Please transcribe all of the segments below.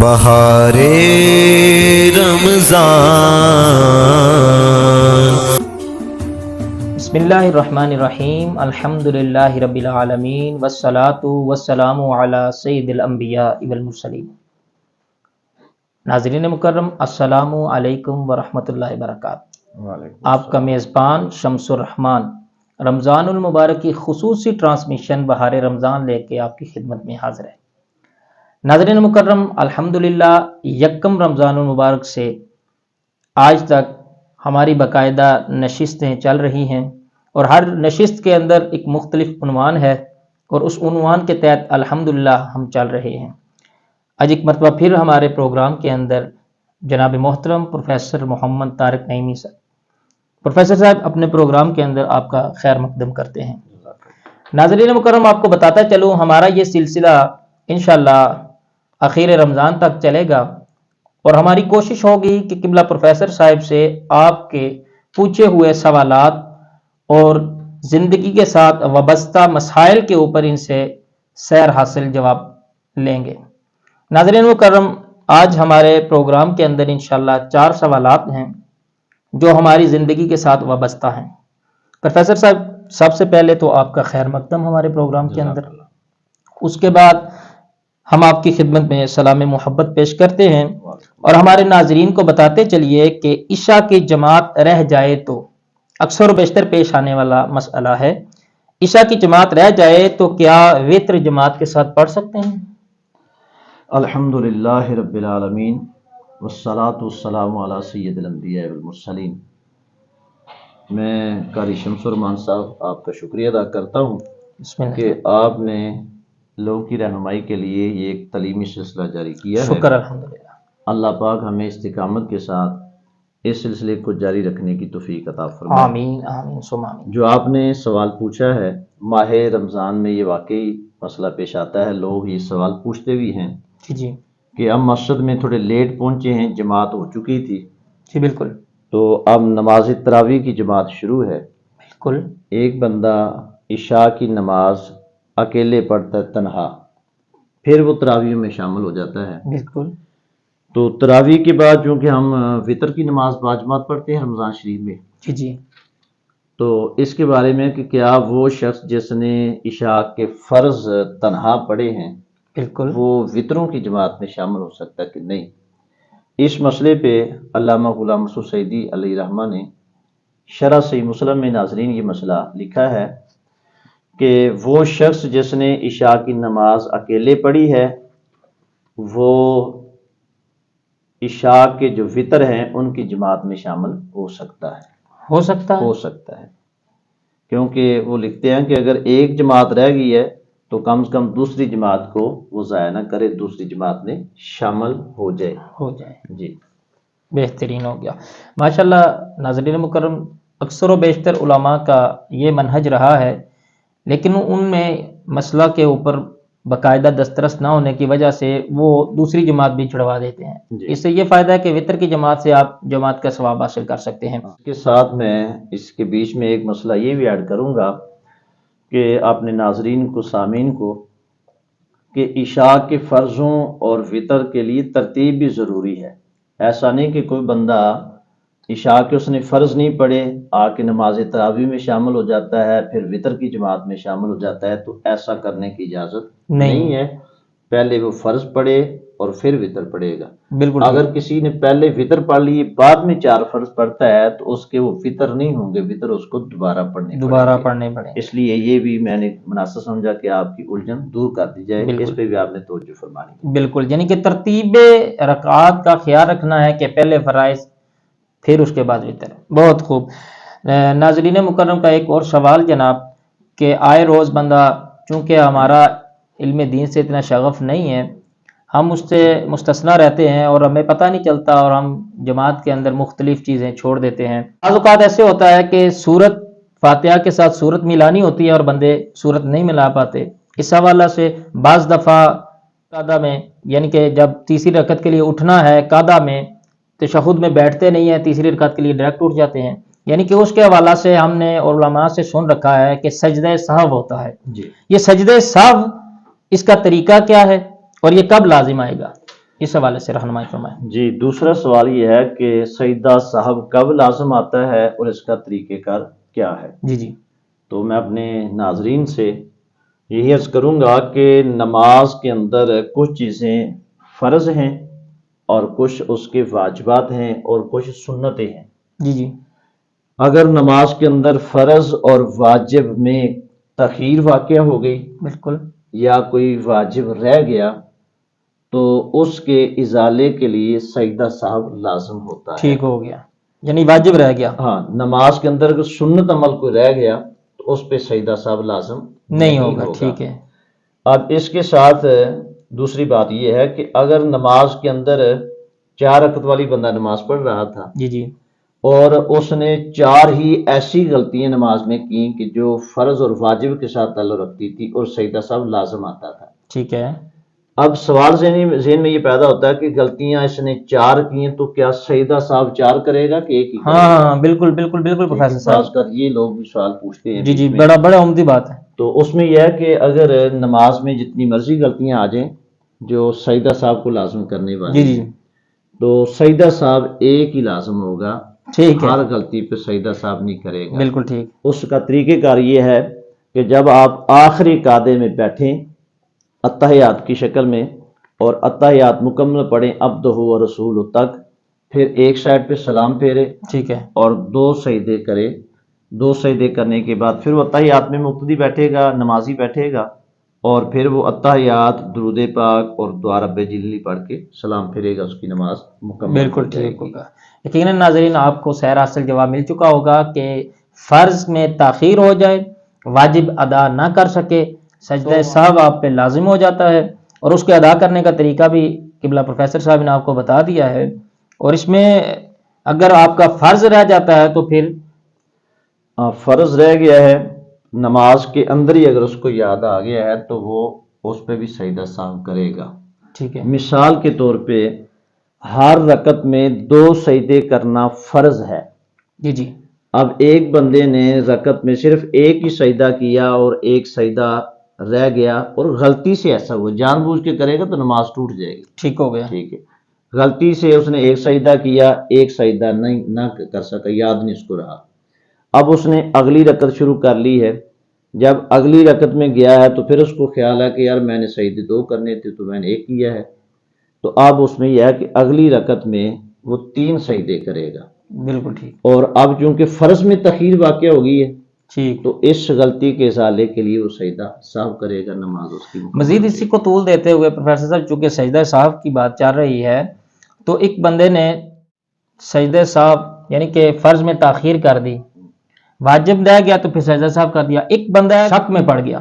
بہار رمضان۔ بسم اللہ الرحمن الرحیم، الحمدللہ رب العالمین، والصلاة والسلام علی سید الانبیاء والمرسلین۔ ناظرین مکرم، السلام علیکم ورحمۃ اللہ وبرکاتہ۔ آپ کا میزبان شمس الرحمان رمضان المبارک کی خصوصی ٹرانسمیشن بہار رمضان لے کے آپ کی خدمت میں حاضر ہے۔ ناظرین مکرم، الحمدللہ یکم رمضان المبارک سے آج تک ہماری باقاعدہ نشستیں چل رہی ہیں اور ہر نشست کے اندر ایک مختلف عنوان ہے اور اس عنوان کے تحت الحمدللہ ہم چل رہے ہیں۔ آج ایک مرتبہ پھر ہمارے پروگرام کے اندر جناب محترم پروفیسر محمد طارق نعیمی صاحب، پروفیسر صاحب اپنے پروگرام کے اندر آپ کا خیر مقدم کرتے ہیں۔ ناظرین مکرم، آپ کو بتاتا چلوں ہمارا یہ سلسلہ انشاءاللہ اخیر رمضان تک چلے گا اور ہماری کوشش ہوگی کہ قبلہ پروفیسر صاحب سے آپ کے پوچھے ہوئے سوالات اور زندگی کے ساتھ وابستہ مسائل کے اوپر ان سے سیر حاصل جواب لیں گے۔ ناظرین مکرم، آج ہمارے پروگرام کے اندر انشاءاللہ 4 سوالات ہیں جو ہماری زندگی کے ساتھ وابستہ ہیں۔ پروفیسر صاحب، سب سے پہلے تو آپ کا خیر مقدم ہمارے پروگرام کے اندر، اس کے بعد ہم آپ کی خدمت میں سلام محبت پیش کرتے ہیں اور ہمارے ناظرین کو بتاتے چلیے کہ عشاء کی جماعت رہ جائے تو اکثر و بیشتر پیش آنے والا مسئلہ ہے، عشاء کی جماعت رہ جائے تو کیا وتر جماعت کے ساتھ پڑھ سکتے ہیں؟ الحمدللہ رب العالمین، والصلاة والسلام علی سید الانبیاء والمرسلین۔ میں قاری شمس الرحمان صاحب آپ کا شکریہ ادا کرتا ہوں بسم اللہ۔ کہ آپ نے لوگوں کی رہنمائی کے لیے یہ ایک تعلیمی سلسلہ جاری کیا ہے۔ شکر الحمدللہ۔ اللہ پاک ہمیں استقامت کے ساتھ اس سلسلے کو جاری رکھنے کی توفیق عطا فرمائے۔ آمین آمین ثم آمین۔ جو آپ نے سوال پوچھا ہے، ماہ رمضان میں یہ واقعی مسئلہ پیش آتا ہے، لوگ یہ سوال پوچھتے بھی ہیں جی کہ اب مسجد میں تھوڑے لیٹ پہنچے ہیں، جماعت ہو چکی تھی جی بالکل تو اب نماز تراویح کی جماعت شروع ہے۔ بالکل ایک بندہ عشاء کی نماز اکیلے پڑھتا ہے تنہا، پھر وہ تراویح میں شامل ہو جاتا ہے۔ بالکل تو تراویح کے بعد چونکہ ہم وطر کی نماز باجماعت پڑھتے ہیں رمضان شریف میں، جی تو اس کے بارے میں کہ کیا وہ شخص جس نے عشاء کے فرض تنہا پڑھے ہیں بالکل وہ وطروں کی جماعت میں شامل ہو سکتا ہے کہ نہیں، اس مسئلے پہ علامہ غلام مسعود سعیدی علیہ رحمہ نے شرح صحیح مسلم میں ناظرین یہ مسئلہ لکھا ہے کہ وہ شخص جس نے عشاء کی نماز اکیلے پڑھی ہے وہ عشاء کے جو وطر ہیں ان کی جماعت میں شامل ہو سکتا ہے، کیونکہ وہ لکھتے ہیں کہ اگر ایک جماعت رہ گئی ہے تو کم سے کم دوسری جماعت کو وہ ضائع نہ کرے، دوسری جماعت میں شامل ہو جائے۔ جی بہترین ہو گیا ماشاءاللہ۔ ناظرین مکرم، اکثر و بیشتر علماء کا یہ منہج رہا ہے، لیکن ان میں مسئلہ کے اوپر باقاعدہ دسترس نہ ہونے کی وجہ سے وہ دوسری جماعت بھی چھڑوا دیتے ہیں۔ اس سے یہ فائدہ ہے کہ وطر کی جماعت سے آپ جماعت کا ثواب حاصل کر سکتے ہیں۔ اس کے ساتھ میں اس کے بیچ میں ایک مسئلہ یہ بھی ایڈ کروں گا کہ اپنے ناظرین کو، سامعین کو، کہ عشاء کے فرضوں اور وطر کے لیے ترتیب بھی ضروری ہے۔ ایسا نہیں کہ کوئی بندہ عشاء کے اس نے فرض نہیں پڑھے، آ کے نماز تراویح میں شامل ہو جاتا ہے، پھر وطر کی جماعت میں شامل ہو جاتا ہے، تو ایسا کرنے کی اجازت نہیں ہے۔ پہلے وہ فرض پڑھے اور پھر وطر پڑھے گا۔ بالکل اگر کسی نے پہلے وطر پڑھ لی بعد میں 4 فرض پڑھتا ہے تو اس کے وہ وطر نہیں ہوں گے، وطر اس کو دوبارہ پڑھنے پڑے۔ اس لیے یہ بھی میں نے مناسب سمجھا کہ آپ کی الجھن دور کر دی جائے، اس پہ بھی آپ نے توجہ فرمانی۔ بالکل، یعنی کہ ترتیب رکعات کا خیال رکھنا ہے کہ پہلے فرائض پھر اس کے بعد وطر۔ بہت خوب۔ ناظرین مکرم کا ایک اور سوال جناب کہ آئے روز بندہ، چونکہ ہمارا علم دین سے اتنا شغف نہیں ہے، ہم اس سے مستثنیٰ رہتے ہیں اور ہمیں پتہ نہیں چلتا اور ہم جماعت کے اندر مختلف چیزیں چھوڑ دیتے ہیں۔ بعض اوقات ایسے ہوتا ہے کہ سورت فاتحہ کے ساتھ سورت ملانی ہوتی ہے اور بندے سورت نہیں ملا پاتے۔ اس حوالہ سے بعض دفعہ قعدہ میں، یعنی کہ جب تیسری رکعت کے لیے اٹھنا ہے قعدہ میں، تشہد میں بیٹھتے نہیں ہیں، تیسری رکعت کے لیے ڈائریکٹ اٹھ جاتے ہیں، یعنی کہ اس کے حوالہ سے ہم نے علماء سے سن رکھا ہے کہ سجدہ سہو ہوتا ہے۔ یہ سجدہ سہو، اس کا طریقہ کیا ہے اور یہ کب لازم آئے گا؟ اس حوالے سے رہنمائی فرمائیں۔ جی، دوسرا سوال یہ ہے کہ سجدہ صاحب کب لازم آتا ہے اور اس کا طریقہ کار کیا ہے؟ جی تو میں اپنے ناظرین سے یہی عرض کروں گا کہ نماز کے اندر کچھ چیزیں فرض ہیں اور کچھ اس کے واجبات ہیں اور کچھ سنتیں ہیں۔ جی اگر نماز کے اندر فرض اور واجب میں تاخیر واقع ہو گئی، بالکل، یا کوئی واجب رہ گیا، تو اس کے ازالے کے لیے سجدہ صاحب لازم ہوتا ہے۔ ٹھیک ہو گیا، یعنی واجب رہ گیا، ہاں، نماز کے اندر اگر سنت عمل کوئی رہ گیا تو اس پہ سجدہ صاحب لازم نہیں ہوگا۔ ٹھیک ہے، اب اس کے ساتھ دوسری بات یہ ہے کہ اگر نماز کے اندر 4 رکعت والی بندہ نماز پڑھ رہا تھا جی اور اس نے 4 ہی ایسی غلطیاں نماز میں کی کہ جو فرض اور واجب کے ساتھ تعلق رکھتی تھی اور سجدہ صاحب لازم آتا تھا۔ ٹھیک ہے، اب سوال ذہن میں یہ پیدا ہوتا ہے کہ غلطیاں اس نے 4 کی ہیں تو کیا سجدہ صاحب 4 کرے گا کہ ایک ہی کرے گا؟ ہاں بالکل پروفیسر صاحب، خاص کر یہ لوگ بھی سوال پوچھتے ہیں جی بیچ میں۔ بڑا عمدی بات ہے۔ تو اس میں یہ ہے کہ اگر نماز میں جتنی مرضی غلطیاں آ جائیں جو سجدہ صاحب کو لازم کرنے والی جی تو سجدہ صاحب ایک ہی لازم ہوگا، ٹھیک ہے، ہر غلطی پہ سجدہ صاحب نہیں کرے گا۔ بالکل ٹھیک۔ اس کا طریقہ کار یہ ہے کہ جب آپ آخری قعدے میں بیٹھیں اتحیات کی شکل میں اور اتحیات مکمل پڑھیں عبدہ و رسول تک، پھر ایک سائڈ پہ سلام پھیرے، ٹھیک ہے، اور 2 سجدے کرے۔ 2 سجدے کرنے کے بعد پھر وہ اتحیات میں مقتدی بیٹھے گا، نمازی بیٹھے گا، اور پھر وہ اتحیات، درود پاک اور دعا رب جلیلی پڑھ کے سلام پھیرے گا، اس کی نماز مکمل بالکل ہو جائے ٹھیک گی۔ ہوگا۔ یقیناً ناظرین آپ کو سیر حاصل جواب مل چکا ہوگا کہ فرض میں تاخیر ہو جائے، واجب ادا نہ کر سکے، سجدہ صاحب آپ پہ لازم ہو جاتا ہے، اور اس کے ادا کرنے کا طریقہ بھی قبلہ پروفیسر صاحب نے آپ کو بتا دیا ہے۔ اور اس میں اگر آپ کا فرض رہ جاتا ہے تو پھر فرض رہ گیا ہے نماز کے اندر ہی، اگر اس کو یاد آ گیا ہے تو وہ اس پہ بھی سجدہ صاحب کرے گا۔ ٹھیک ہے، مثال کے طور پہ ہر رکعت میں 2 سجدے کرنا فرض ہے۔ جی اب ایک بندے نے رکعت میں صرف ایک ہی سجدہ کیا اور ایک سجدہ رہ گیا، اور غلطی سے ایسا ہوا، جان بوجھ کے کرے گا تو نماز ٹوٹ جائے گی۔ ٹھیک ہو گیا، ٹھیک ہے، غلطی سے اس نے ایک سجدہ کیا، ایک سجدہ نہ کر سکا، یاد نہیں اس کو رہا۔ اب اس نے اگلی رکعت شروع کر لی ہے، جب اگلی رکعت میں گیا ہے تو پھر اس کو خیال ہے کہ یار میں نے سجدے 2 کرنے تھے تو میں نے 1 کیا ہے، تو اب اس میں یہ ہے کہ اگلی رکعت میں وہ 3 سجدے کرے گا۔ بالکل ٹھیک، اور اب چونکہ فرض میں تاخیر واقع ہو گئی ہے ٹھیک۔ تو اس غلطی کے ازالے کے لیے وہ سجدہ صاحب کرے گا، نماز اس کی مکمل مزید ہو اسی جائے کو طول دیتے ہوئے پروفیسر صاحب چونکہ سجدہ صاحب کی بات چل رہی ہے، تو ایک بندے نے سجدہ صاحب یعنی کہ فرض میں تاخیر کر دی، واجب رہ گیا تو پھر سجدہ صاحب کر دیا۔ ایک بندہ شک میں پڑ گیا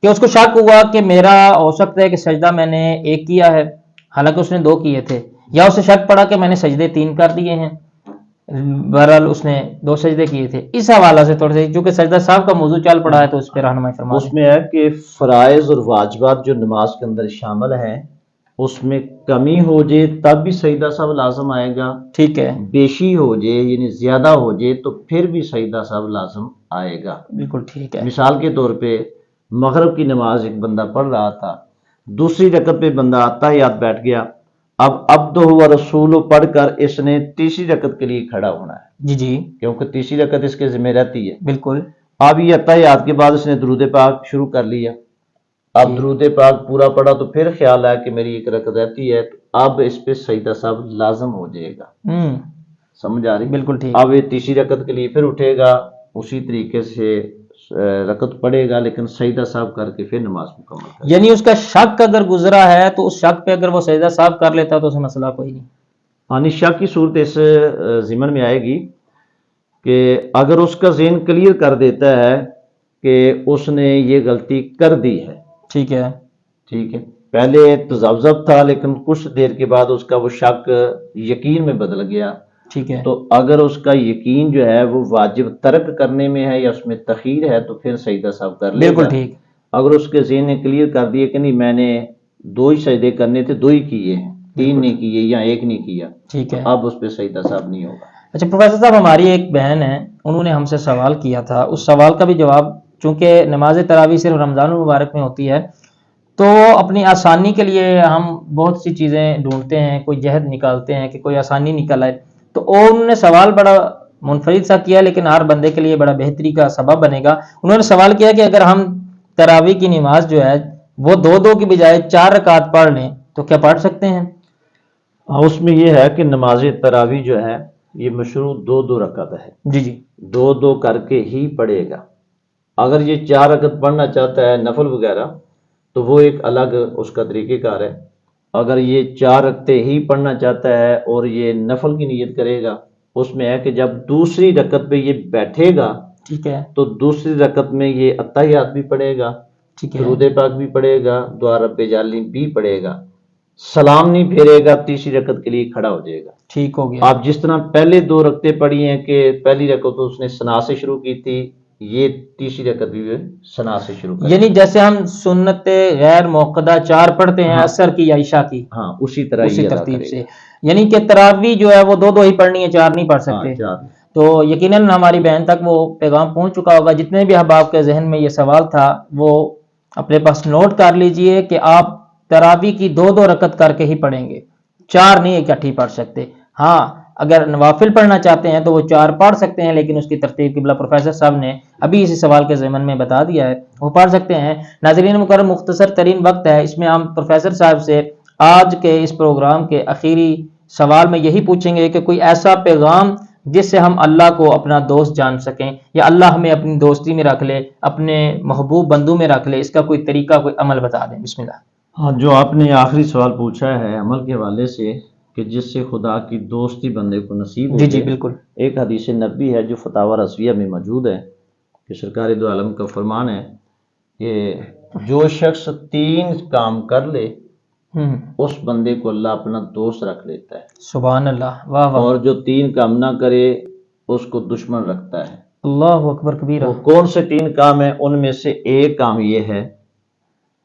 کہ اس کو شک ہوا کہ میرا ہو سکتا ہے کہ سجدہ میں نے 1 کیا ہے حالانکہ اس نے 2 کیے تھے، یا اسے شک پڑا کہ میں نے سجدے 3 کر دیے ہیں، بہرحال اس نے 2 سجدے کیے تھے۔ اس حوالہ سے تھوڑے سے چونکہ سجدہ صاحب کا موضوع چل پڑا ہے تو اس پہ رہنمائی فرما اس دیں۔ میں ہے کہ فرائض اور واجبات جو نماز کے اندر شامل ہیں اس میں کمی ہو جائے تب بھی سجدہ صاحب لازم آئے گا، ٹھیک ہے، بیشی ہو جائے یعنی زیادہ ہو جائے تو پھر بھی سجدہ صاحب لازم آئے گا۔ بالکل ٹھیک ہے، مثال کے طور پہ مغرب کی نماز ایک بندہ پڑھ رہا تھا، دوسری رکعت پہ بندہ اتحیات بیٹھ گیا، اب عبدہ و رسول پڑھ کر اس نے تیسری رکعت کے لیے کھڑا ہونا ہے، جی کیونکہ تیسری رکعت اس کے ذمہ رہتی ہے۔ بالکل، اب یہ اتحیات کے بعد اس نے درود پاک شروع کر لیا، اب درود پاک پورا پڑھا تو پھر خیال ہے کہ میری 1 رکعت رہتی ہے، تو اب اس پہ سجدہ صاحب لازم ہو جائے گا۔ سمجھ آ رہی؟ بالکل ٹھیک، اب یہ تیسری رکعت کے لیے پھر اٹھے گا، اسی طریقے سے رکعت پڑھے گا لیکن سجدہ صاحب کر کے پھر نماز مکمل کرے گا۔ یعنی اس کا شک اگر گزرا ہے تو اس شک پہ اگر وہ سجدہ صاحب کر لیتا تو اسے مسئلہ کوئی نہیں۔ یعنی شک کی صورت اس ضمن میں آئے گی کہ اگر اس کا ذہن کلیئر کر دیتا ہے کہ اس نے یہ غلطی کر دی ہے، ٹھیک ہے، ٹھیک ہے، پہلے تذبذب تھا لیکن کچھ دیر کے بعد اس کا وہ شک یقین میں بدل گیا، ٹھیک ہے، تو اگر اس کا یقین جو ہے وہ واجب ترک کرنے میں ہے یا اس میں تخیر ہے تو پھر سجدہ صاحب کر لے گا۔ بالکل ٹھیک، اگر اس کے ذہن نے کلیئر کر دیے کہ نہیں میں نے 2 ہی سجدے کرنے تھے، 2 ہی کیے ہیں، 3 نہیں کیے یا 1 نہیں کیا، ٹھیک ہے۔ اب اس پہ سجدہ صاحب نہیں ہوگا۔ اچھا پروفیسر صاحب ہماری ایک بہن ہے، انہوں نے ہم سے سوال کیا تھا، اس سوال کا بھی جواب چونکہ نماز تراویح صرف رمضان المبارک میں ہوتی ہے تو اپنی آسانی کے لیے ہم بہت سی چیزیں ڈھونڈتے ہیں، کوئی جہد نکالتے ہیں کہ کوئی آسانی نکل آئے، تو انہوں نے سوال بڑا منفرد سا کیا، لیکن ہر بندے کے لیے بڑا بہتری کا سبب بنے گا۔ انہوں نے سوال کیا کہ اگر ہم تراویح کی نماز جو ہے وہ 2 کی بجائے 4 رکعت پڑھ لیں تو کیا پڑھ سکتے ہیں؟ اس میں یہ ہے کہ نماز تراویح جو ہے یہ مشروع 2 رکعت ہے، جی 2 کر کے ہی پڑھے گا۔ اگر یہ 4 رکعت پڑھنا چاہتا ہے نفل وغیرہ تو وہ ایک الگ اس کا طریقہ کار ہے۔ اگر یہ 4 رکعتیں ہی پڑھنا چاہتا ہے اور یہ نفل کی نیت کرے گا، اس میں ہے کہ جب دوسری رکعت پہ یہ بیٹھے گا ٹھیک ہے، تو دوسری رکعت میں یہ اتحیات بھی پڑھے گا، ٹھیک ہے، درود پاک بھی پڑھے گا، دعا رب جعلنی بھی پڑھے گا، سلام نہیں پھیرے گا، تیسری رکعت کے لیے کھڑا ہو جائے گا۔ ٹھیک ہو گیا۔ آپ جس طرح پہلے 2 رکعتیں پڑھی ہیں کہ پہلی رکعت تو اس نے ثنا سے شروع کی تھی، یہ تیسری رکعت بھی ثنا سے شروع کی، یعنی جیسے ہم سنت غیر موقدہ 4 پڑھتے ہیں عصر کی یا عشاء کی، ہاں اسی طرح اسی یہ ادا ترتیب کرے سے، یعنی کہ تراویح جو ہے وہ 2 ہی پڑھنی ہے، 4 نہیں پڑھ گا۔ سکتے۔ ہاں، تو یقیناً ہماری بہن تک وہ پیغام پہنچ چکا ہوگا۔ جتنے بھی احباب کے ذہن میں یہ سوال تھا وہ اپنے پاس نوٹ کر لیجئے کہ آپ تراویح کی 2 رکعت کر کے ہی پڑھیں گے، 4 نہیں اکٹھی پڑھ سکتے۔ ہاں اگر نوافل پڑھنا چاہتے ہیں تو وہ 4 پڑھ سکتے ہیں، لیکن اس کی ترتیب قبلہ پروفیسر صاحب نے ابھی اسی سوال کے ضمن میں بتا دیا ہے، وہ پڑھ سکتے ہیں۔ ناظرین مکرم، مختصر ترین وقت ہے، اس میں ہم پروفیسر صاحب سے آج کے اس پروگرام کے آخری سوال میں یہی پوچھیں گے کہ کوئی ایسا پیغام جس سے ہم اللہ کو اپنا دوست جان سکیں، یا اللہ ہمیں اپنی دوستی میں رکھ لے، اپنے محبوب بندوں میں رکھ لے، اس کا کوئی طریقہ، کوئی عمل بتا دیں۔ بسم اللہ۔ ہاں، جو آپ نے آخری سوال پوچھا ہے عمل کے حوالے سے کہ جس سے خدا کی دوستی بندے کو نصیب ہو جی جائے، بالکل، ایک حدیث نبی ہے جو فتاوی رضویہ میں موجود ہے کہ سرکار دو عالم کا فرمان ہے کہ جو شخص 3 کام کر لے اس بندے کو اللہ اپنا دوست رکھ لیتا ہے، سبحان اللہ، واہ واہ، اور جو 3 کام نہ کرے اس کو دشمن رکھتا ہے۔ اللہ اکبر کبیرہ۔ وہ کون سے 3 کام ہیں؟ ان میں سے ایک کام یہ ہے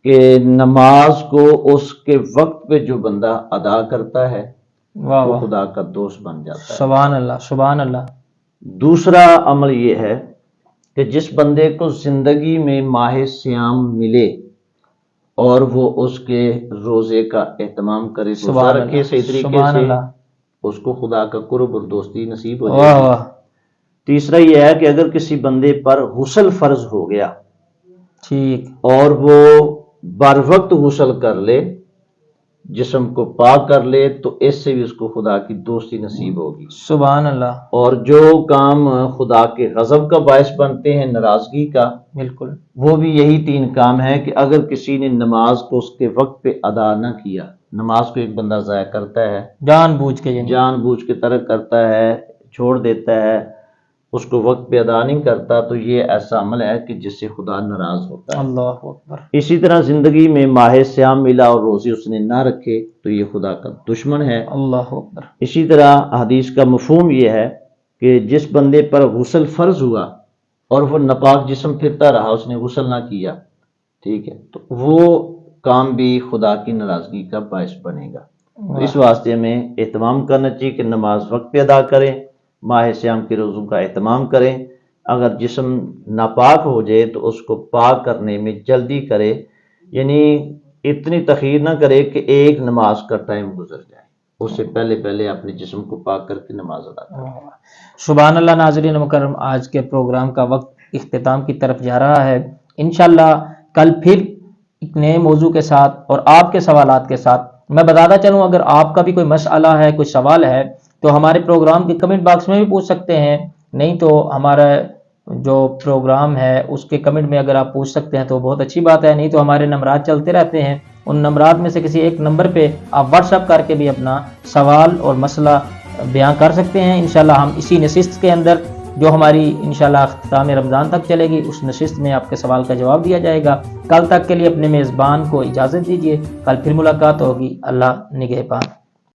کہ نماز کو اس کے وقت پہ جو بندہ ادا کرتا ہے واہ وہ واہ، خدا کا دوست بن جاتا ہے۔ سبحان اللہ، سبحان اللہ۔ دوسرا عمل یہ ہے کہ جس بندے کو زندگی میں ماہ سیام ملے اور وہ اس کے روزے کا اہتمام کرے، روزہ سبحان رکھے اللہ، صحیح طریقے سبحان سے، اللہ، اس کو خدا کا قرب اور دوستی نصیب ہو واہ جائے گی۔ واہ، تیسرا یہ ہے کہ اگر کسی بندے پر غسل فرض ہو گیا ٹھیک، اور وہ بر وقت غسل کر لے، جسم کو پاک کر لے، تو اس سے بھی اس کو خدا کی دوستی نصیب ہوگی۔ سبحان اللہ، اور جو کام خدا کے غضب کا باعث بنتے ہیں، ناراضگی کا، بالکل، وہ بھی یہی 3 کام ہے کہ اگر کسی نے نماز کو اس کے وقت پہ ادا نہ کیا، نماز کو ایک بندہ ضائع کرتا ہے، جان بوجھ کے، یعنی جان بوجھ کے ترک کرتا ہے، چھوڑ دیتا ہے، اس کو وقت پہ ادا نہیں کرتا، تو یہ ایسا عمل ہے کہ جس سے خدا ناراض ہوتا ہے۔ اللہ اکبر، اسی طرح زندگی میں ماہ سیام ملا اور روزے اس نے نہ رکھے تو یہ خدا کا دشمن ہے۔ اللہ اکبر، اسی طرح حدیث کا مفہوم یہ ہے کہ جس بندے پر غسل فرض ہوا اور وہ ناپاک جسم پھرتا رہا، اس نے غسل نہ کیا، ٹھیک ہے، تو وہ کام بھی خدا کی ناراضگی کا باعث بنے گا۔ تو اس واسطے میں اہتمام کرنا چاہیے کہ نماز وقت پہ ادا کریں، ماہ سیام کے روزوں کا اہتمام کریں۔ اگر جسم ناپاک ہو جائے تو اس کو پاک کرنے میں جلدی کرے، یعنی اتنی تاخیر نہ کرے کہ ایک نماز کا ٹائم گزر جائے، اس سے پہلے اپنے جسم کو پاک کر کے نماز ادا کرے۔ سبحان اللہ۔ ناظرین مکرم، آج کے پروگرام کا وقت اختتام کی طرف جا رہا ہے، انشاءاللہ کل پھر ایک نئے موضوع کے ساتھ اور آپ کے سوالات کے ساتھ۔ میں بتاتا چلوں، اگر آپ کا بھی کوئی مسئلہ ہے، کوئی سوال ہے تو ہمارے پروگرام کے کمنٹ باکس میں بھی پوچھ سکتے ہیں، نہیں تو ہمارا جو پروگرام ہے اس کے کمنٹ میں اگر آپ پوچھ سکتے ہیں تو بہت اچھی بات ہے، نہیں تو ہمارے نمبرات چلتے رہتے ہیں، ان نمبرات میں سے کسی ایک نمبر پہ آپ واٹس ایپ کر کے بھی اپنا سوال اور مسئلہ بیان کر سکتے ہیں۔ انشاءاللہ ہم اسی نشست کے اندر جو ہماری انشاءاللہ اختتام رمضان تک چلے گی، اس نشست میں آپ کے سوال کا جواب دیا جائے گا۔ کل تک کے لیے اپنے میزبان کو اجازت دیجیے، کل پھر ملاقات ہوگی۔ اللہ نگہبان۔